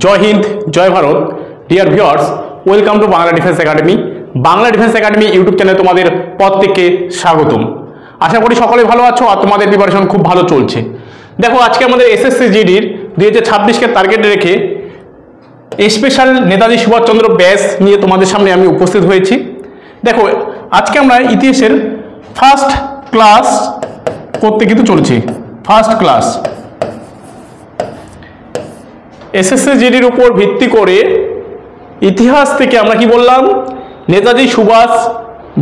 জয় হিন্দ, জয় Bharat. Dear viewers, welcome to Bangla defence academy. Bangla defence academy YouTube চ্যানেলে তোমাদের প্রত্যেককে স্বাগতম। আশা করি সকলে ভালো আছো আর তোমাদের প্রিপারেশন খুব ভালো চলছে। দেখো, আজকে আমাদের এসএসসি জিডির 2026কে টার্গেট রেখে স্পেশাল নেতাজি সুভাষচন্দ্র ব্যাচ নিয়ে তোমাদের সামনে আমি উপস্থিত হয়েছি। দেখো, আজকে আমরা ইতিহাসের ফার্স্ট ক্লাস করতে কিন্তু চলছি। ফার্স্ট ক্লাস এসএসসি জিডির উপর ভিত্তি করে ইতিহাস থেকে আমরা কি বললাম, নেতাজি সুভাষ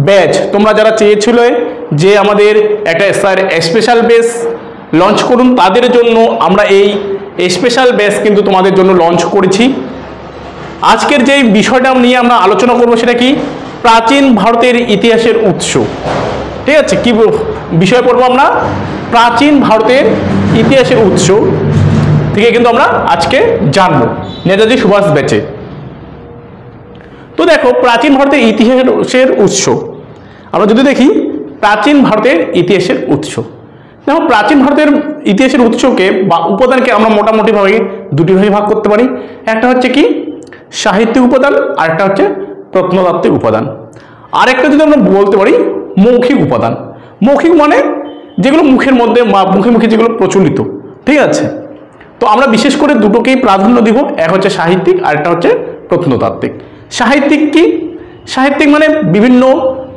ব্যাচ তোমরা যারা চেয়েছিলে যে আমাদের একটা স্পেশাল ব্যাচ লঞ্চ করুন, তাদের জন্য আমরা এই স্পেশাল ব্যাচ কিন্তু তোমাদের জন্য লঞ্চ করেছি। আজকের যে বিষয়টা নিয়ে আমরা আলোচনা করব সেটা কি, প্রাচীন ভারতের ইতিহাসের উৎস। ঠিক আছে, কি বিষয় পড়বো আমরা, প্রাচীন ভারতের ইতিহাসের উৎস থেকে কিন্তু আমরা আজকে জানবো নেতাজি সুভাষ ব্যাচে। তো দেখো, প্রাচীন ভারতের ইতিহাসের উৎস আমরা যদি দেখি, প্রাচীন ভারতের ইতিহাসের উৎস, দেখো প্রাচীন ভারতের ইতিহাসের উৎসকে বা উপাদানকে আমরা মোটামুটিভাবে দুটি ভাগে ভাগ করতে পারি। একটা হচ্ছে কি সাহিত্যিক উপাদান, আর একটা হচ্ছে প্রত্নতাত্ত্বিক উপাদান, আর একটা যদি আমরা বলতে পারি মৌখিক উপাদান। মৌখিক মানে যেগুলো মুখের মধ্যে বা মুখে মুখে যেগুলো প্রচলিত। ঠিক আছে, তো আমরা বিশেষ করে দুটোকেই প্রাধান্য দিব, এক হচ্ছে সাহিত্যিক আর একটা হচ্ছে প্রত্নতাত্ত্বিক। সাহিত্যিক কি, সাহিত্যিক মানে বিভিন্ন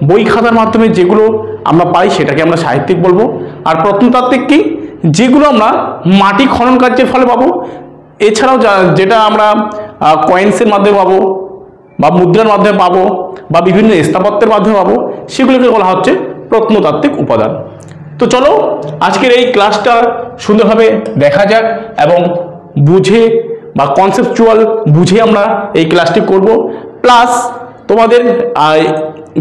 বই খাতার মাধ্যমে যেগুলো আমরা পাই সেটাকে আমরা সাহিত্যিক বলবো। আর প্রত্নতাত্ত্বিক কি, যেগুলো আমরা মাটি খনন কার্যের ফলে পাবো, এছাড়াও যেটা আমরা কয়েন্সের মাধ্যমে পাবো বা মুদ্রার মাধ্যমে পাবো বা বিভিন্ন স্থাপত্যের মাধ্যমে পাবো, সেগুলোকে বলা হচ্ছে প্রত্নতাত্ত্বিক উপাদান। তো চলো আজকের এই ক্লাসটা সুন্দরভাবে দেখা যাক এবং বুঝে বা কনসেপচুয়াল বুঝে আমরা এই ক্লাসটি করব। প্লাস তোমাদের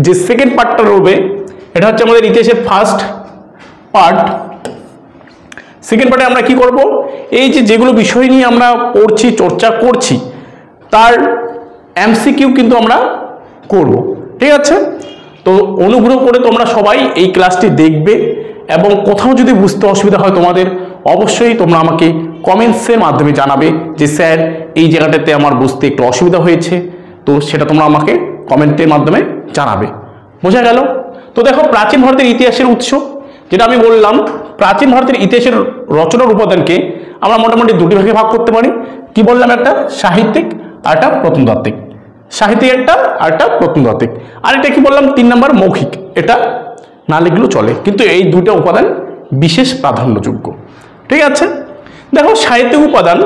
যে সেকেন্ড পার্টটা রবে, এটা হচ্ছে আমাদের ইতিহাসের ফার্স্ট পার্ট। সেকেন্ড পার্টে আমরা কি করব, এই যে যেগুলো বিষয় নিয়ে আমরা পড়ছি চর্চা করছি তার এমসিকিউ কিন্তু আমরা করব। ঠিক আছে, তো অনুগ্রহ করে তোমরা সবাই এই ক্লাসটি দেখবে এবং কোথাও যদি বুঝতে অসুবিধা হয় তোমাদের, অবশ্যই তোমরা আমাকে কমেন্টসের মাধ্যমে জানাবে যে স্যার এই জায়গাটাতে আমার বুঝতে একটু অসুবিধা হয়েছে, তো সেটা তোমরা আমাকে কমেন্টের মাধ্যমে জানাবে। বোঝা গেল? তো দেখো, প্রাচীন ভারতের ইতিহাসের উৎস যেটা আমি বললাম, প্রাচীন ভারতের ইতিহাসের রচনার উপাদানকে আমরা মোটামুটি দুটি ভাগে ভাগ করতে পারি। কি বললাম, একটা সাহিত্যিক আর একটা প্রত্নতাত্ত্বিক। সাহিত্যিক একটা আর একটা প্রত্নতাত্ত্বিক। আর এটা কি বললাম, 3 নম্বর মৌখিক, এটা না লিখলেও চলে, কিন্তু এই দুইটা উপাদান বিশেষ প্রাধান্যযোগ্য। ঠিক আছে, দেখো সাহিত্যিক উপাদান,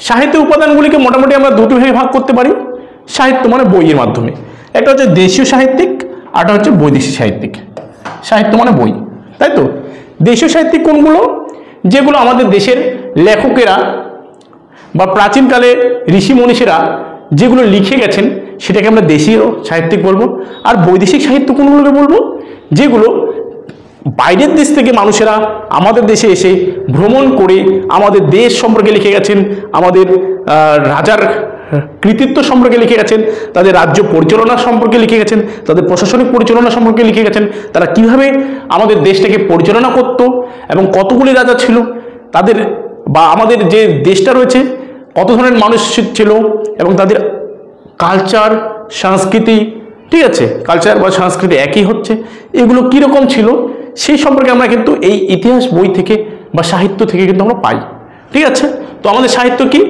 সাহিত্যিক উপাদানগুলিকে মোটামুটি আমরা দুটি ভাগে ভাগ করতে পারি। সাহিত্য মানে বইয়ের মাধ্যমে, একটা হচ্ছে দেশীয় সাহিত্যিক আর একটা হচ্ছে বৈদেশিক সাহিত্যিক। সাহিত্য মানে বই, তাই তো। দেশীয় সাহিত্যিক কোনগুলো, যেগুলো আমাদের দেশের লেখকেরা বা প্রাচীনকালে ঋষি মনীষীরা যেগুলো লিখে গেছেন সেটাকে আমরা দেশীয় সাহিত্যিক বলবো। আর বৈদেশিক সাহিত্য কোনগুলোকে বলবো, যেগুলো বাইরের দেশ থেকে মানুষেরা আমাদের দেশে এসে ভ্রমণ করে আমাদের দেশ সম্পর্কে লিখে গেছেন, আমাদের রাজার কৃতিত্ব সম্পর্কে লিখে গেছেন, তাদের রাজ্য পরিচালনা সম্পর্কে লিখে গেছেন, তাদের প্রশাসনিক পরিচালনা সম্পর্কে লিখে গেছেন, তারা কিভাবে আমাদের দেশটাকে পরিচালনা করত এবং কতগুলি রাজা ছিল, তাদের বা আমাদের যে দেশটা রয়েছে কত ধরনের মানুষ ছিল এবং তাদের কালচার সংস্কৃতি, ঠিক আছে, কালচার বা সংস্কৃতি একই হচ্ছে, এগুলো কীরকম ছিল সেই সম্পর্কে আমরা কিন্তু এই ইতিহাস বই থেকে বা সাহিত্য থেকে কিন্তু আমরা পাই। ঠিক আছে, তো আমাদের সাহিত্য কি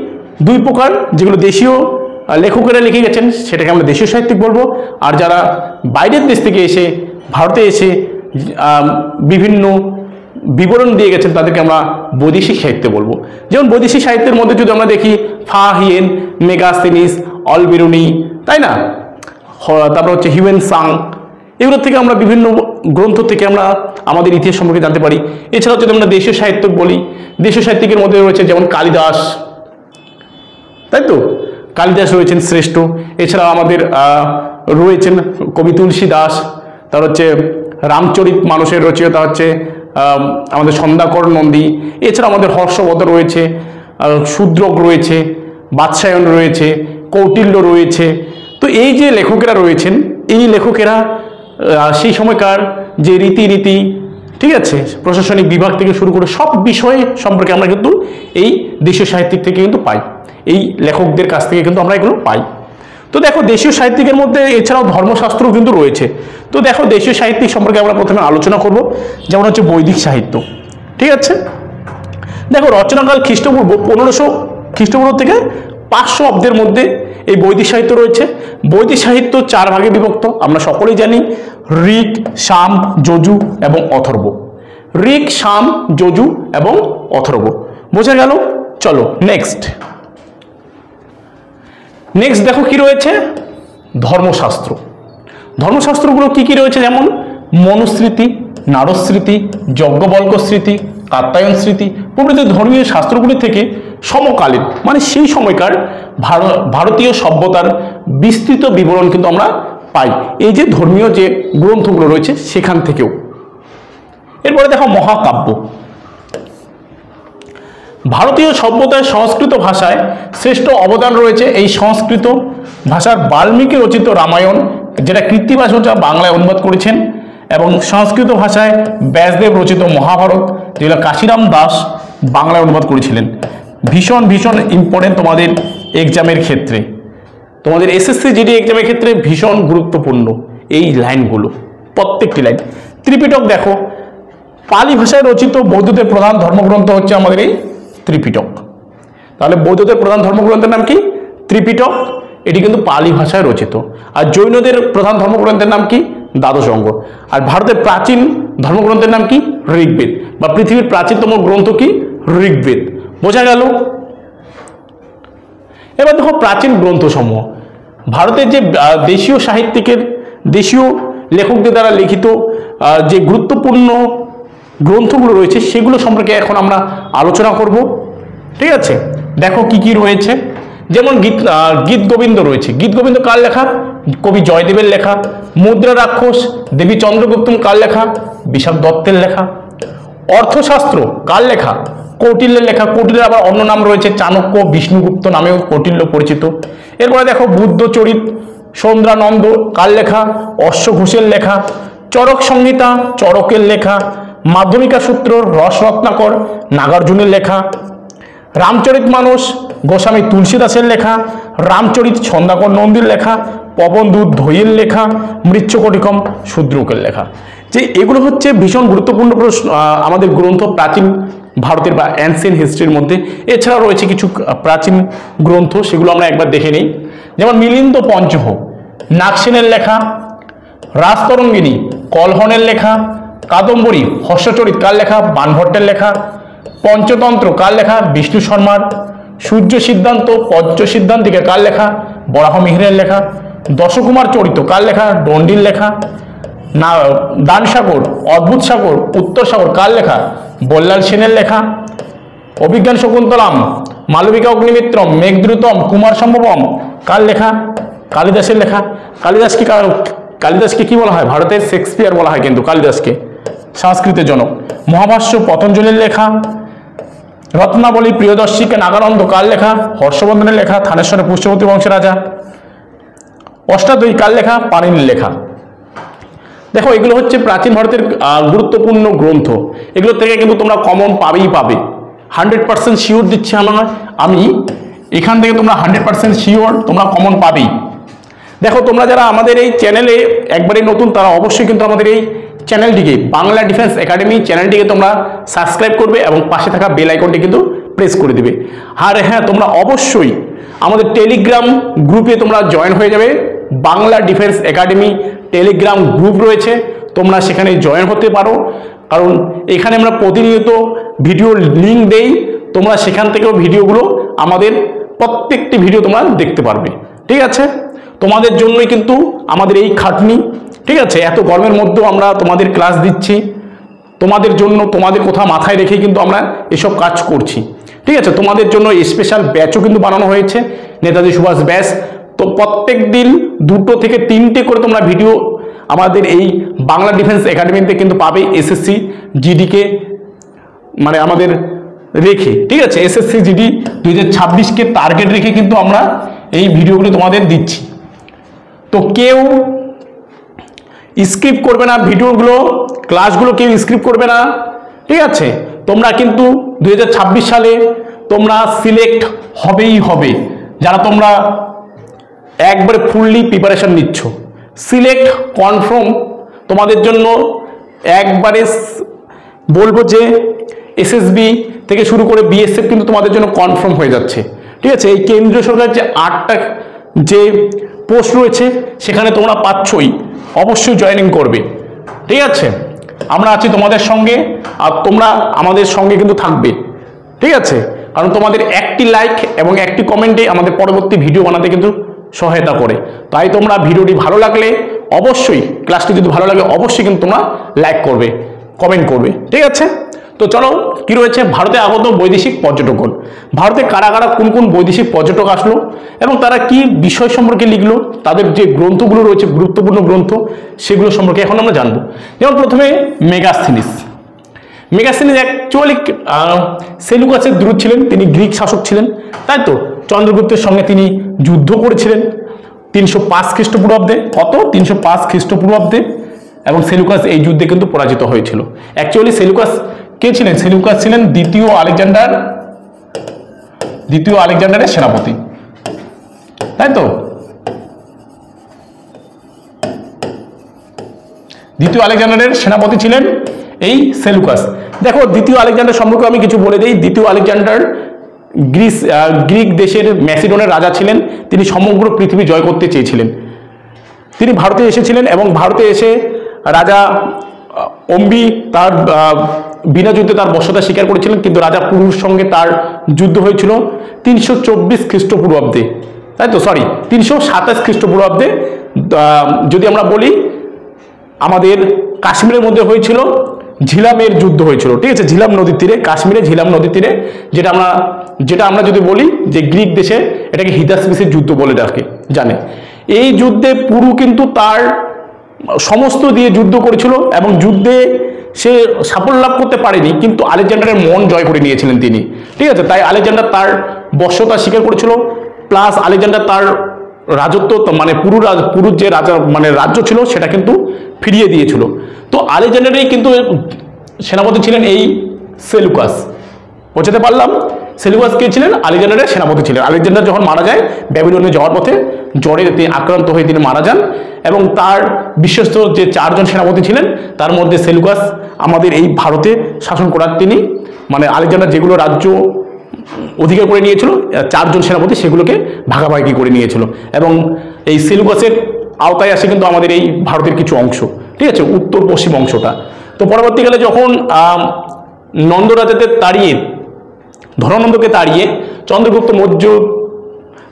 দুই প্রকার, যেগুলো দেশীয় লেখকেরা লিখে গেছেন সেটাকে আমরা দেশীয় সাহিত্যিক বলবো, আর যারা বাইরের দেশ থেকে এসে ভারতে এসে বিভিন্ন বিবরণ দিয়ে গেছেন তাদেরকে আমরা বৈদেশিক সাহিত্য বলবো। যেমন বৈদেশিক সাহিত্যের মধ্যে যদি আমরা দেখি ফা হিয়েন, মেগাস্তেনিস, অলবেরুনি, তাই না, তারপর হচ্ছে হিউয়েন সাং, এগুলো থেকে আমরা বিভিন্ন গ্রন্থ থেকে আমরা আমাদের ইতিহাস সম্পর্কে জানতে পারি। এছাড়াও যদি আমরা দেশীয় সাহিত্য বলি, দেশীয় সাহিত্যিকের মধ্যে রয়েছে যেমন কালিদাস, তাই তো, কালিদাস রয়েছেন শ্রেষ্ঠ। এছাড়াও আমাদের রয়েছেন কবি তুলসী দাস, তার হচ্ছে রামচরিত মানুষের রচয়িতা হচ্ছে আমাদের সন্ধ্যাকর নন্দী। এছাড়া আমাদের হর্ষবর্ধন রয়েছে, শূদ্রক রয়েছে, বাৎসায়ন রয়েছে, কৌটিল্য রয়েছে। তো এই যে লেখকেরা রয়েছেন, এই লেখকেরা সেই সময়কার যে রীতিনীতি ঠিক আছে, প্রশাসনিক বিভাগ থেকে শুরু করে সব বিষয় সম্পর্কে আমরা কিন্তু এই দেশীয় সাহিত্যিক থেকে কিন্তু পাই, এই লেখকদের কাছ থেকে কিন্তু আমরা এগুলো পাই। তো দেখো দেশীয় সাহিত্যিকের মধ্যে এছাড়াও ধর্মশাস্ত্রও কিন্তু রয়েছে। তো দেখো দেশীয় সাহিত্যিক সম্পর্কে আমরা প্রথমে আলোচনা করব, যেমন হচ্ছে বৈদিক সাহিত্য। ঠিক আছে, দেখো রচনাকাল খ্রিস্টপূর্ব 1500 খ্রিস্টপূর্ব থেকে 500 অব্দের মধ্যে এই বৈদিক সাহিত্য রয়েছে। বৈদিক সাহিত্য 4 ভাগে বিভক্ত, আমরা সকলেই জানি, ঋক, সাম, যজু এবং অথর্ব। ঋক, সাম, যজু এবং অথর্ব, বোঝা গেল? চলো নেক্সট দেখো কি রয়েছে, ধর্মশাস্ত্র। ধর্মশাস্ত্রগুলো কি কি রয়েছে, যেমন মনুস্মৃতি, নারদস্মৃতি, যজ্ঞবল্ক্য স্মৃতি, কাত্যায়ন স্মৃতি প্রভৃতি ধর্মীয় শাস্ত্রগুলি থেকে সমকালীন মানে সেই সময়কার ভারতীয় সভ্যতার বিস্তৃত বিবরণ কিন্তু আমরা পাই এই যে ধর্মীয় যে গ্রন্থগুলো রয়েছে সেখান থেকেও। এরপরে দেখো মহাকাব্য। ভারতীয় সভ্যতায় সংস্কৃত ভাষায় শ্রেষ্ঠ অবদান রয়েছে এই সংস্কৃত ভাষার বাল্মীকি রচিত রামায়ণ, যেটা কৃত্তিবাস ওঝা বাংলায় অনুবাদ করেছেন, এবং সংস্কৃত ভাষায় ব্যাসদেব রচিত মহাভারত, যেগুলো কাশিরাম দাস বাংলায় অনুবাদ করেছিলেন। ভীষণ ভীষণ ইম্পর্টেন্ট তোমাদের এক্সামের ক্ষেত্রে, তোমাদের এসএসসি জিডি এক্সামের ক্ষেত্রে ভীষণ গুরুত্বপূর্ণ এই লাইনগুলো, প্রত্যেকটি লাইন। ত্রিপিটক দেখো, পালি ভাষায় রচিত বৌদ্ধদের প্রধান ধর্মগ্রন্থ হচ্ছে আমাদের এই ত্রিপিটক। তাহলে বৌদ্ধদের প্রধান ধর্মগ্রন্থের নাম কি? ত্রিপিটক। এটি কিন্তু পালি ভাষায় রচিত। আর জৈনদের প্রধান ধর্মগ্রন্থের নাম কি? দ্বাদশ অঙ্গ। আর ভারতের প্রাচীন ধর্মগ্রন্থের নাম কি? ঋগ্বেদ। বা পৃথিবীর প্রাচীনতম গ্রন্থ কি? ঋগ্বেদ। বোঝা গেল? এবার দেখো প্রাচীন গ্রন্থসমূহ। ভারতের যে দেশীয় সাহিত্যিকের, দেশীয় লেখকদের দ্বারা লিখিত যে গুরুত্বপূর্ণ গ্রন্থগুলো রয়েছে সেগুলো সম্পর্কে এখন আমরা আলোচনা করব। ঠিক আছে, দেখো কি কি রয়েছে। যেমন গীত গোবিন্দ রয়েছে। গীত গোবিন্দ কার লেখা? কবি জয়দেবের লেখা। মুদ্রা রাক্ষস দেবী চন্দ্রগুপ্তম কার লেখা? বিশাখ দত্তের লেখা। অর্থশাস্ত্র কার লেখা? কৌটিল্যের লেখা। কৌটিল্যের আবার অন্য নাম রয়েছে চাণক্য, বিষ্ণুগুপ্ত নামেও কৌটিল্য পরিচিত। এরপরে দেখো বুদ্ধচরিত সৌন্দ্রানন্দ কার লেখা? অশ্ব ঘোষের লেখা। চরক সংহিতা চরকের লেখা। মাধ্যমিকা সূত্র রসরত্নাকর নাগার্জুনের লেখা। রামচরিত মানস গোস্বামী তুলসীদাসের লেখা। রামচরিত ছন্দাকর নন্দীর লেখা। পবনদূত ধৈয়ের লেখা। মৃচ্ছকটিকম শূদ্রকের লেখা। যে এগুলো হচ্ছে ভীষণ গুরুত্বপূর্ণ আমাদের গ্রন্থ প্রাচীন ভারতের বা অ্যানসিয়েন্ট হিস্ট্রির মধ্যে। এছাড়াও রয়েছে কিছু প্রাচীন গ্রন্থ, সেগুলো আমরা একবার দেখে নিই। যেমন মিলিন্দ পঞ্চহ নাগসেনের লেখা। রাজতরঙ্গিনী কলহনের লেখা। কাদম্বরী হর্ষচরিত কার লেখা? বাণভট্টের লেখা। পঞ্চতন্ত্র কার লেখা? বিষ্ণু শর্মার। সূর্য সিদ্ধান্ত পঞ্চ সিদ্ধান্তিকা কার লেখা? বরাহ মিহিরের লেখা। দশকুমার চরিত কার লেখা? দণ্ডির লেখা। না দান সাগর অদ্ভুত সাগর উত্তর সাগর কার লেখা? বল্লাল সেনের লেখা। অভিজ্ঞান শকুন্তলাম মালবিকা অগ্নিমিত্রম মেঘদ্রুতম কুমার সম্ভবম কার লেখা? কালিদাসের লেখা। কালিদাসকে কি বলা হয়? ভারতের শেক্সপিয়ার বলা হয় কিন্তু কালিদাসকে, সংস্কৃতের জনক। মহাভাষ্য পতঞ্জলির লেখা। রত্নাবলী প্রিয়দর্শীকে নাগানন্দ কার লেখা? হর্ষবর্ধনের লেখা। থানেশ্বরের পুষ্যবতী বংশের রাজা। অষ্টাদশী কার লেখা? পাণিনির লেখা। দেখো এগুলো হচ্ছে প্রাচীন ভারতের গুরুত্বপূর্ণ গ্রন্থ। এগুলো থেকে কিন্তু তোমরা কমন পাবেই পাবে, 100% শিওর দিচ্ছি আমি এখান থেকে তোমরা 100% শিওর তোমরা কমন পাবেই। দেখো তোমরা যারা আমাদের এই চ্যানেলে একবারই নতুন তারা অবশ্যই কিন্তু আমাদের এই চ্যানেলটিকে বাংলা ডিফেন্স একাডেমি চ্যানেলটিকে তোমরা সাবস্ক্রাইব করবে এবং পাশে থাকা বেল আইকনটি কিন্তু প্রেস করে দেবে। আর হ্যাঁ, তোমরা অবশ্যই আমাদের টেলিগ্রাম গ্রুপে তোমরা জয়েন হয়ে যাবে। Bangla defence academy Telegram group রয়েছে, তোমরা সেখানে জয়েন হতে পারো, কারণ এখানে আমরা প্রতিনিয়ত ভিডিও লিঙ্ক দেই। তোমরা সেখান থেকেও ভিডিওগুলো আমাদের প্রত্যেকটি ভিডিও তোমরা দেখতে পারবে। ঠিক আছে, তোমাদের জন্যই কিন্তু আমাদের এই খাটনি। ঠিক আছে, এত গরমের মধ্যেও আমরা তোমাদের ক্লাস দিচ্ছি, তোমাদের জন্য, তোমাদের কথা মাথায় রেখে কিন্তু আমরা এসব কাজ করছি। ঠিক আছে, তোমাদের জন্য স্পেশাল ব্যাচও কিন্তু বানানো হয়েছে, নেতাজি সুভাষ ব্যাচ। তো প্রত্যেক দিন 2 থেকে 3টে করে তোমরা ভিডিও আমাদের এই বাংলা ডিফেন্স একাডেমিতে কিন্তু পাবে, এসএসসি জিডিকে মানে আমাদের রেখে। ঠিক আছে, এসএসসি জিডি 2026কে টার্গেট রেখে কিন্তু আমরা এই ভিডিওগুলো তোমাদের দিচ্ছি। তো কেউ স্ক্রিপ্ট করবে না ভিডিওগুলো, ক্লাসগুলো কেউ স্ক্রিপ্ট করবে না, ঠিক আছে? তোমরা কিন্তু 2026 সালে তোমরা সিলেক্ট হবেই হবে, যারা তোমরা একবারে ফুললি প্রিপারেশন নিচ্ছ। সিলেক্ট কনফার্ম তোমাদের জন্য একবারে বলবো যে এসএসবি থেকে শুরু করে বিএসএফ কিন্তু তোমাদের জন্য কনফার্ম হয়ে যাচ্ছে, ঠিক আছে? এই কেন্দ্রীয় সরকারের যে 8টা যে পোস্ট রয়েছে সেখানে তোমরা পাচ্ছই, অবশ্যই জয়েনিং করবে, ঠিক আছে? আমরা আছি তোমাদের সঙ্গে, আর তোমরা আমাদের সঙ্গে কিন্তু থাকবে, ঠিক আছে? কারণ তোমাদের একটি লাইক এবং একটি কমেন্টে আমাদের পরবর্তী ভিডিও বানাতে কিন্তু সহায়তা করে। তাই তোমরা ভিডিওটি ভালো লাগলে অবশ্যই, ক্লাসটি যদি ভালো লাগে অবশ্যই কিন্তু তোমরা লাইক করবে, কমেন্ট করবে, ঠিক আছে? তো চলো, কি রয়েছে ভারতে আগত বৈদেশিক পর্যটকগণ। ভারতে কারা কারা কোন কোন বৈদেশিক পর্যটক আসলো এবং তারা কি বিষয় সম্পর্কে লিখলো, তাদের যে গ্রন্থগুলো রয়েছে গুরুত্বপূর্ণ গ্রন্থ সেগুলো সম্পর্কে এখন আমরা জানবো। যেমন প্রথমে মেগাস্থিনিস। মেগাস্থিনিস অ্যাকচুয়ালি সেলুকাসের দূত ছিলেন, তিনি গ্রিক শাসক ছিলেন, তাই তো? চন্দ্রগুপ্তের সঙ্গে তিনি যুদ্ধ করেছিলেন 305 খ্রিস্টপূর্বাব্দে। কত? 305 খ্রিস্টপূর্বাব্দে। এবং সেলুকাস এই যুদ্ধে কিন্তু পরাজিত হয়েছিল। অ্যাকচুয়ালি সেলুকাস কে ছিলেন? সেলুকাস ছিলেন দ্বিতীয় আলেকজান্ডারের সেনাপতি, তাই তো? দ্বিতীয় আলেকজান্ডারের সেনাপতি ছিলেন এই সেলুকাস। দেখো, দ্বিতীয় আলেকজান্ডার সম্পর্কে আমি কিছু বলে দিই। দ্বিতীয় আলেকজান্ডার গ্রিক দেশের ম্যাসিডনের রাজা ছিলেন। তিনি সমগ্র পৃথিবী জয় করতে চেয়েছিলেন। তিনি ভারতে এসেছিলেন এবং ভারতে এসে রাজা অম্বি তার বিনা যুদ্ধে তার বশ্যতা স্বীকার করেছিলেন, কিন্তু রাজা পুরুর সঙ্গে তার যুদ্ধ হয়েছিল 324 খ্রিস্টপূর্বাব্দে, তাই তো? 327 খ্রিস্টপূর্বাব্দে। যদি আমরা বলি আমাদের কাশ্মীরের মধ্যে হয়েছিল ঝিলামের যুদ্ধ হয়েছিল, ঠিক আছে? ঝিলাম নদীর তীরে, কাশ্মীরে ঝিলাম নদীর তীরে, যেটা আমরা যদি বলি যে গ্রিক দেশে এটাকে হিদাসপিসের যুদ্ধ বলে জানে। এই যুদ্ধে পুরু কিন্তু তার সমস্ত দিয়ে যুদ্ধ করেছিল এবং যুদ্ধে সে সাফল্য লাভ করতে পারেনি, কিন্তু আলেকজান্ডারের মন জয় করে নিয়েছিলেন তিনি, ঠিক আছে? তাই আলেকজান্ডার তার বশ্যতা স্বীকার করেছিল, প্লাস আলেকজান্ডার তার রাজত্ব মানে পুরুর যে রাজা মানে রাজ্য ছিল সেটা কিন্তু ফিরিয়ে দিয়েছিল। তো আলেকজান্ডারেই কিন্তু সেনাপতি ছিলেন এই সেলুকাস। বোঝাতে পারলাম? সেলুকাস কে ছিলেন? আলেকজান্ডারের সেনাপতি ছিলেন। আলেকজান্ডার যখন মারা যায় ব্যাবিলনে যাওয়ার পথে জ্বরে আক্রান্ত হয়ে তিনি মারা যান এবং তার বিশ্বস্ত যে 4 জন সেনাপতি ছিলেন তার মধ্যে সেলুকাস আমাদের এই ভারতে শাসন করার তিনি মানে আলেকজান্ডার যেগুলো রাজ্য অধিকার করে নিয়েছিল 4 জন সেনাপতি সেগুলোকে ভাগাভাগি করে নিয়েছিল এবং এই সেলুকাসের আওতায় আসে কিন্তু আমাদের এই ভারতের কিছু অংশ, ঠিক আছে? উত্তর পশ্চিম অংশটা। তো পরবর্তীকালে যখন নন্দরাজাদের তাড়িয়ে, ধননন্দকে তাড়িয়ে চন্দ্রগুপ্ত মৌর্য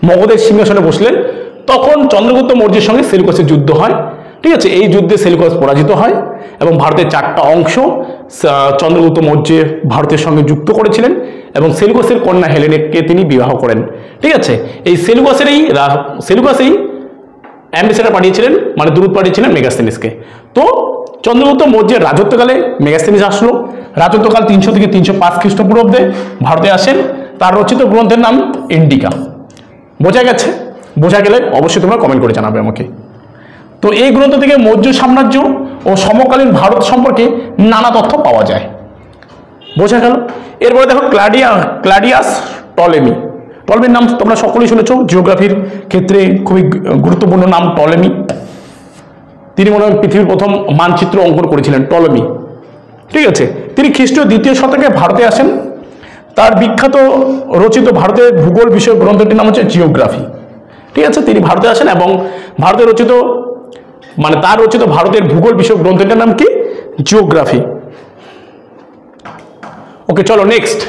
মগধের সিংহাসনে বসলেন, তখন চন্দ্রগুপ্ত মৌর্যের সঙ্গে সেলুকাসের যুদ্ধ হয়, ঠিক আছে? এই যুদ্ধে সেলুকাস পরাজিত হয় এবং ভারতের 4টা অংশ চন্দ্রগুপ্ত মৌর্য ভারতের সঙ্গে যুক্ত করেছিলেন এবং সেলুকাসের কন্যা হেলেনাকে তিনি বিবাহ করেন, ঠিক আছে? এই সেলুকাসেই অ্যাম্বাসেডর পাঠিয়েছিলেন, মানে দূত পাঠিয়েছিলেন মেগাস্থেনিসকে। তো চন্দ্রগুপ্ত মৌর্যের রাজত্বকালে মেগাস্থেনিস আসলো। রাজত্বকাল 300 থেকে 305 খ্রিস্টপূর্বাব্দে ভারতে আসেন। তার রচিত গ্রন্থের নাম ইন্ডিকা। বোঝা গেছে? বোঝা গেলে অবশ্যই তোমরা কমেন্ট করে জানাবে আমাকে। তো এই গ্রন্থ থেকে মৌর্য সাম্রাজ্য ও সমকালীন ভারত সম্পর্কে নানা তথ্য পাওয়া যায়। বোঝা গেল? এরপরে দেখো ক্লাডিয়াস টলেমি। টলেমির নাম তোমরা সকলেই শুনেছ, জিওগ্রাফির ক্ষেত্রে খুবই গুরুত্বপূর্ণ নাম টলেমি। তিনি মনে হয় পৃথিবীর প্রথম মানচিত্র অঙ্কন করেছিলেন, টলেমি, ঠিক আছে? তিনি খ্রিস্টীয় 2য় শতকে ভারতে আসেন। তার বিখ্যাত রচিত ভারতের ভূগোল বিষয়ক গ্রন্থটির নাম হচ্ছে জিওগ্রাফি, ঠিক আছে? তিনি ভারতে আসেন এবং তার রচিত ভারতের ভূগোল বিষয়ক গ্রন্থটির নাম কি? জিওগ্রাফি। ওকে, চলো নেক্সট।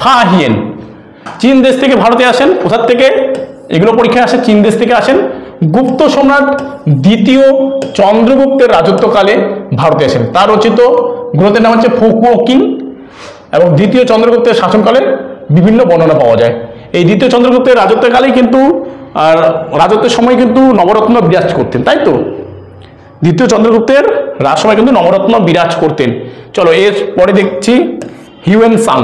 ফা হিয়েন চীন দেশ থেকে ভারতে আসেন। কোথার থেকে? এগুলো পরীক্ষায় আসে, চীন দেশ থেকে আসেন। গুপ্ত সম্রাট 2য় চন্দ্রগুপ্তের রাজত্বকালে ভারতে আসেন। তার রচিত গ্রন্থের নাম হচ্ছে ফোকুও কিং এবং 2য় চন্দ্রগুপ্তের শাসনকালে বিভিন্ন বর্ণনা পাওয়া যায়। এই 2য় চন্দ্রগুপ্তের রাজত্বকালেই কিন্তু রাজত্বের সময় কিন্তু নবরত্ন বিরাজ করতেন, তাই তো? 2য় চন্দ্রগুপ্তের রাজসময় কিন্তু নবরত্ন বিরাজ করতেন। চলো এর পরে দেখছি হিউয়েন সাং।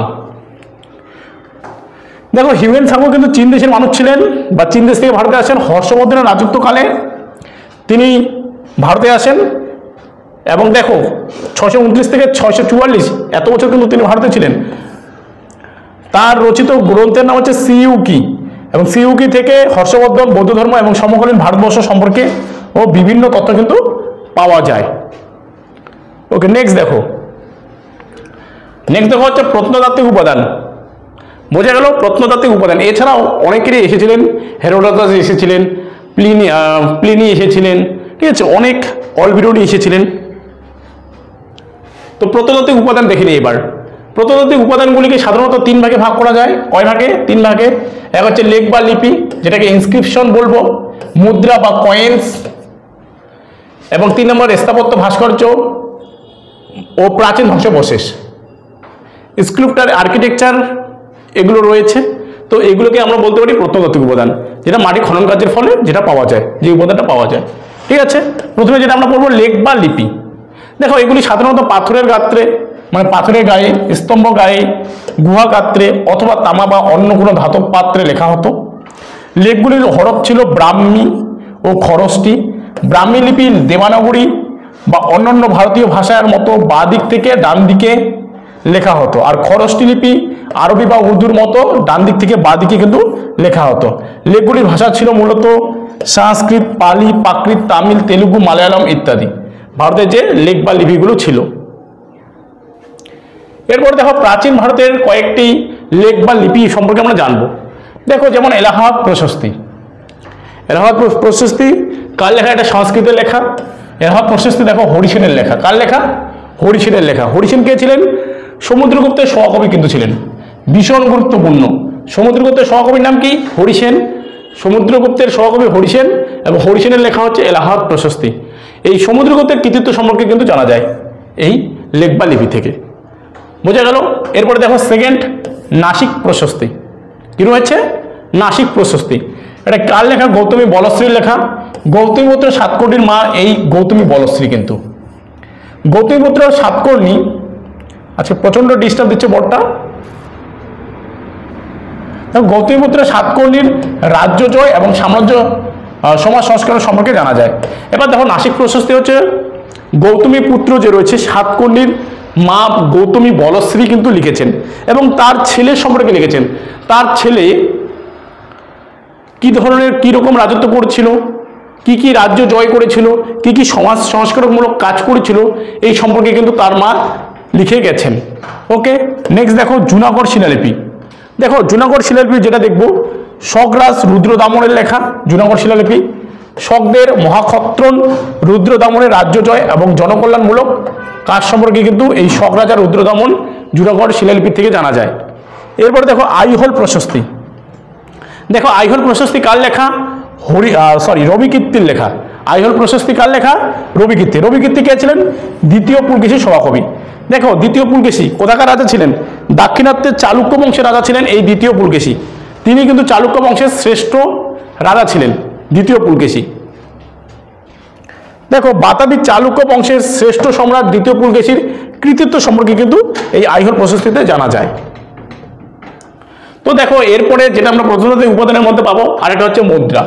দেখো, হিউয়েন সাংও কিন্তু চীন দেশের মানুষ ছিলেন বা চীন দেশ থেকে ভারতে আসেন। হর্ষবর্ধনের রাজত্বকালে তিনি ভারতে আসেন। এবং দেখো 629 থেকে 644 এত বছর কিন্তু তিনি ভারতে ছিলেন। তার রচিত গ্রন্থের নাম হচ্ছে সিইউকি, এবং সিইউকি থেকে হর্ষবর্ধন, বৌদ্ধ ধর্ম এবং সমকালীন ভারতবর্ষ সম্পর্কে ও বিভিন্ন তথ্য কিন্তু পাওয়া যায়। ওকে, নেক্সট দেখো হচ্ছে প্রত্নতাত্ত্বিক উপাদান। বোঝা গেল প্রত্নতাত্ত্বিক উপাদান। এছাড়াও অনেকেরই এসেছিলেন, হেরোডোটাস এসেছিলেন, প্লিনি এসেছিলেন, ঠিক আছে, অনেক অলবিরুনি এসেছিলেন। তো প্রত্নতাত্ত্বিক উপাদান দেখে নিই এবার। প্রত্নতাত্ত্বিক উপাদানগুলিকে সাধারণত 3 ভাগে ভাগ করা যায়। কয় ভাগে? 3 ভাগে। এক হচ্ছে লেখ বা লিপি, যেটাকে ইনস্ক্রিপশন বলবো, মুদ্রা বা কয়েন্স, এবং 3 নম্বর স্থাপত্য, ভাস্কর্য ও প্রাচীন ধ্বংসাবশেষ, স্ক্রিপ্টার, আর্কিটেকচার, এগুলো রয়েছে। তো এগুলোকে আমরা বলতে পারি প্রত্নতাত্ত্বিক উপাদান, যেটা মাটি খনন কার্যের ফলে যেটা পাওয়া যায়, যে উপাদানটা পাওয়া যায়। ঠিক আছে, প্রথমে যেটা আমরা পড়বো লেখ বা লিপি। দেখো এগুলি সাধারণত পাথরের গাত্রে, মানে পাথরের গায়ে, স্তম্ভ গায়ে, গুহা গাত্রে অথবা তামা বা অন্য কোনো ধাতব পাত্রে লেখা হতো। লেখগুলির হরফ ছিল ব্রাহ্মী ও খরষ্টি। ব্রাহ্মী লিপি দেবানাগরী বা অন্যান্য ভারতীয় ভাষার মতো বাঁ দিক থেকে ডান দিকে লেখা হতো, আর খরষ্টি লিপি আরবি বা উর্দুর মতো ডান দিক থেকে বাঁ দিকে কিন্তু লেখা হতো। লেখগুলির ভাষা ছিল মূলত সংস্কৃত, পালি, প্রাকৃত, তামিল, তেলুগু, মালায়ালাম ইত্যাদি ভারতের যে লেখ বা লিপিগুলো ছিল। এরপর দেখো প্রাচীন ভারতের কয়েকটি লেখ বা লিপি সম্পর্কে আমরা জানবো। দেখো যেমন এলাহাবাদ প্রশস্তি। এলাহাবাদ প্রশস্তি কার লেখা? এটা সংস্কৃতের লেখা। এলাহাবাদ প্রশস্তি দেখো হরিসেনের লেখা। কার লেখা? হরিসেনের লেখা। হরিসেন কে ছিলেন? সমুদ্রগুপ্তের সহকবি কিন্তু ছিলেন, ভীষণ গুরুত্বপূর্ণ। সমুদ্রগুপ্তের সহকবির নাম কি? হরিসেন। সমুদ্রগুপ্তের সহকবি হরিসেন, এবং হরিসেনের লেখা হচ্ছে এলাহাবাদ প্রশস্তি। এই সমুদ্রগুপ্তের কৃতিত্ব সম্পর্কে কিন্তু জানা যায় এই লেখ বা লিপি থেকে। বোঝা গেল? এরপরে দেখো সেকেন্ড, নাসিক প্রশস্তি। কি রয়েছে? নাসিক প্রশস্তি। এটা কার লেখা? গৌতমী বলশ্রীর লেখা। গৌতমীপুত্র সাতকর্ণীর মা এই গৌতমী বলশ্রী কিন্তু। গৌতমীপুত্র সাতকর্ণী, আচ্ছা প্রচন্ড ডিস্টার্ব দিচ্ছে বড়টা। গৌতমীপুত্র সাতকর্ণীর রাজ্য জয় এবং সাম্রাজ্য সমাজ সংস্কার সম্পর্কে জানা যায়। এবার দেখো নাসিক প্রশস্তি হচ্ছে গৌতমী পুত্র যে রয়েছে সাতকর্ণীর মা গৌতমী বলশ্রী কিন্তু লিখেছেন, এবং তার ছেলে সম্পর্কে লিখেছেন। তার ছেলে কি ধরনের, কি রকম রাজত্ব করেছিল, কি কি রাজ্য জয় করেছিল, কি কি সমাজ সংস্কারমূলক কাজ করেছিল, এই সম্পর্কে কিন্তু তার মা লিখে গেছেন। ওকে, নেক্সট দেখো জুনাগড় শিলালিপি। দেখো জুনাগড় শিলালিপি যেটা দেখবো, শকরাজ রুদ্রদামনের লেখা জুনাগড় শিলালিপি। শকদের মহাক্ষত্রন রুদ্রদামনের রাজ্য জয় এবং জনকল্যাণমূলক কাজ সম্পর্কে কিন্তু এই শক রাজা রুদ্রদামন জুনাগড় শিলালিপি থেকে জানা যায়। এরপর দেখো আইহোল প্রশস্তি। দেখো আইহোল প্রশস্তি কার লেখা? রবিকীর্তির লেখা। আইহোল প্রশস্তি কার লেখা? রবিকীর্তি। রবিকীর্তি কে ছিলেন? দ্বিতীয় পুলকেশী সভাকবি। দেখো দ্বিতীয় পুলকেশী কোথাকার রাজা ছিলেন? দাক্ষিণাত্যের চালুক্য বংশের রাজা ছিলেন এই দ্বিতীয় পুলকেশী। তিনি কিন্তু চালুক্য বংশের শ্রেষ্ঠ রাজা ছিলেন, দ্বিতীয় পুলকেশী। দেখো বাতাবি চালুক্য বংশের শ্রেষ্ঠ সম্রাট দ্বিতীয় পুলকেশীর কৃতিত্ব সম্পর্কে কিন্তু এই আইহোল প্রশস্তিতে জানা যায়। তো দেখো এরপরে যেটা আমরা প্রত্নতাত্ত্বিক উপাদানের মধ্যে পাবো, আরেকটা হচ্ছে মুদ্রা।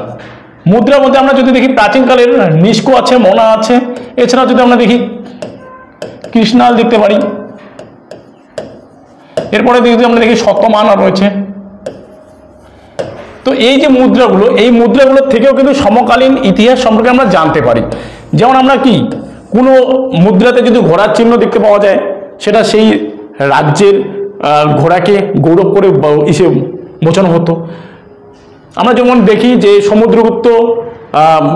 মুদ্রার মধ্যে আমরা যদি দেখি প্রাচীনকালের নিষ্কো আছে, মোনা আছে, এছাড়াও যদি আমরা দেখি কৃষ্ণাল দেখতে পারি। এরপরে যদি আমরা দেখি শতমান রয়েছে। তো এই যে মুদ্রাগুলো, এই মুদ্রাগুলোর থেকেও কিন্তু সমকালীন ইতিহাস সম্পর্কে আমরা জানতে পারি। যেমন আমরা কি কোনো মুদ্রাতে যদি ঘোড়ার চিহ্ন দেখতে পাওয়া যায়, সেটা সেই রাজ্যের ঘোড়াকে গৌরব করে ইসে বোঝানো হতো। আমরা যেমন দেখি যে সমুদ্রগুপ্ত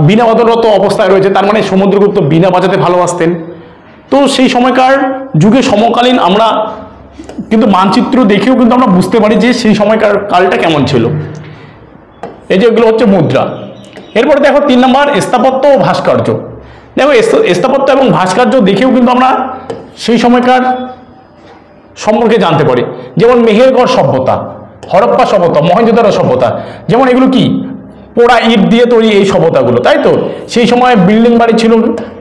বীণা বাদনরত অবস্থায় রয়েছে, তার মানে সমুদ্রগুপ্ত বীণা বাজাতে ভালোবাসতেন। তো সেই সময়কার যুগে সমকালীন আমরা কিন্তু মানচিত্র দেখেও কিন্তু আমরা বুঝতে পারি যে সেই সময়কার কালটা কেমন ছিল। এই যে এগুলো হচ্ছে মুদ্রা। এরপর দেখো 3 নম্বর স্থাপত্য ও ভাস্কর্য। দেখো স্থাপত্য এবং ভাস্কর্য দেখেও কিন্তু আমরা সেই সময়কার সম্পর্কে জানতে পারি। যেমন মেহেরগড় সভ্যতা, হরপ্পা সভ্যতা, মহেঞ্জোদারো সভ্যতা, যেমন এগুলো কি পোড়া ইট দিয়ে তৈরি এই সভ্যতাগুলো, তাই তো। সেই সময় বিল্ডিং বাড়ি ছিল,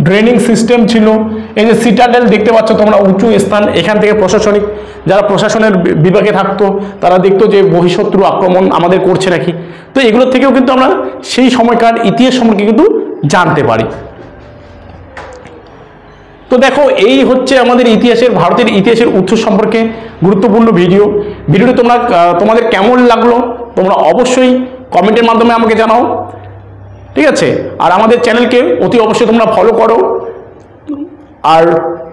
ড্রেনিং সিস্টেম ছিল। এই যে সিটাডেল দেখতে পাচ্ছ তোমরা, উঁচু স্থান, এখান থেকে প্রশাসনিক যারা প্রশাসনের বিভাগে থাকতো তারা দেখতো যে বহিঃশত্রু আক্রমণ আমাদের করছে নাকি। তো এগুলোর থেকেও কিন্তু আমরা সেই সময়কার ইতিহাস সম্পর্কে কিন্তু জানতে পারি। তো তো দেখো এই হচ্ছে আমাদের ইতিহাসের, ভারতের ইতিহাসের উৎস সম্পর্কে গুরুত্বপূর্ণ ভিডিওটি তোমাদের কেমন লাগলো তোমরা অবশ্যই কমেন্টের মাধ্যমে আমাকে জানাও, ঠিক আছে। আর আমাদের চ্যানেলকে অতি অবশ্যই তোমরা ফলো করো, আর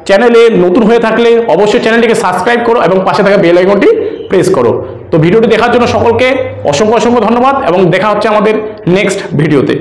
চ্যানেলে নতুন হয়ে থাকলে অবশ্যই চ্যানেলটিকে সাবস্ক্রাইব করো এবং পাশে থাকা বেল আইকনটি প্রেস করো। তো ভিডিওটি দেখার জন্য সকলকে অসংখ্য ধন্যবাদ এবং দেখা হচ্ছে আমাদের নেক্সট ভিডিওতে।